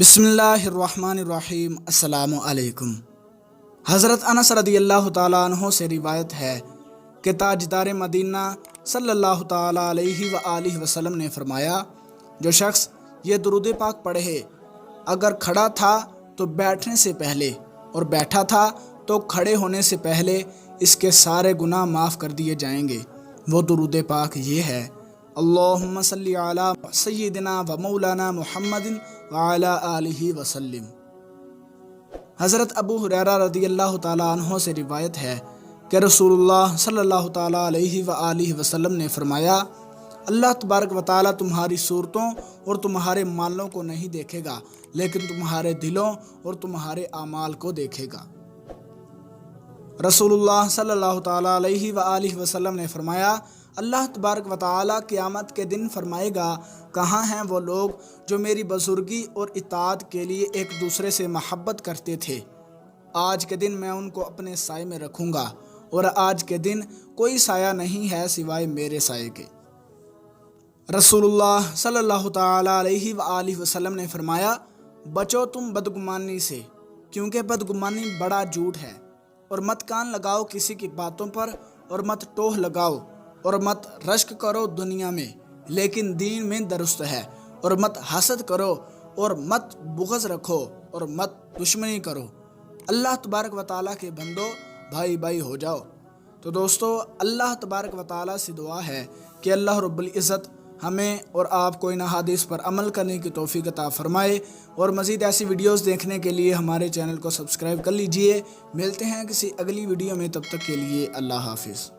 بسم اللہ الرحمن الرحیم۔ السلام علیکم۔ حضرت انس رضی اللہ تعالیٰ عنہ سے روایت ہے کہ تاجدار مدینہ صلی اللہ تعالیٰ علیہ وآلہ وسلم نے فرمایا، جو شخص یہ درود پاک پڑھے، اگر کھڑا تھا تو بیٹھنے سے پہلے اور بیٹھا تھا تو کھڑے ہونے سے پہلے اس کے سارے گناہ معاف کر دیے جائیں گے۔ وہ درود پاک یہ ہے: اللہم صلی علی سیدنا و مولانا محمد وعلی آلہ وسلم۔ حضرت ابو ہریرہ رضی اللہ تعالیٰ عنہ سے روایت ہے کہ رسول اللہ صلی اللہ تعالیٰ علیہ وآلہ وسلم نے فرمایا، اللہ تبارک و تعالیٰ تمہاری صورتوں اور تمہارے مالوں کو نہیں دیکھے گا، لیکن تمہارے دلوں اور تمہارے اعمال کو دیکھے گا۔ رسول اللہ صلی اللہ تعالیٰ علیہ وآلہ وسلم نے فرمایا، اللہ تبارک و تعالیٰ قیامت کے دن فرمائے گا، کہاں ہیں وہ لوگ جو میری بزرگی اور اطاعت کے لیے ایک دوسرے سے محبت کرتے تھے؟ آج کے دن میں ان کو اپنے سائے میں رکھوں گا، اور آج کے دن کوئی سایہ نہیں ہے سوائے میرے سائے کے۔ رسول اللہ صلی اللہ تعالیٰ علیہ وآلہ وسلم نے فرمایا، بچو تم بدگمانی سے، کیونکہ بدگمانی بڑا جھوٹ ہے، اور مت کان لگاؤ کسی کی باتوں پر، اور مت ٹوہ لگاؤ، اور مت رشک کرو دنیا میں لیکن دین میں درست ہے، اور مت حسد کرو، اور مت بغض رکھو، اور مت دشمنی کرو۔ اللہ تبارک و تعالیٰ کے بندو، بھائی بھائی ہو جاؤ۔ تو دوستو، اللہ تبارک و تعالیٰ سے دعا ہے کہ اللہ رب العزت ہمیں اور آپ کو ان احادیث پر عمل کرنے کی توفیق عطا فرمائے، اور مزید ایسی ویڈیوز دیکھنے کے لیے ہمارے چینل کو سبسکرائب کر لیجئے۔ ملتے ہیں کسی اگلی ویڈیو میں، تب تک کے لیے اللہ حافظ۔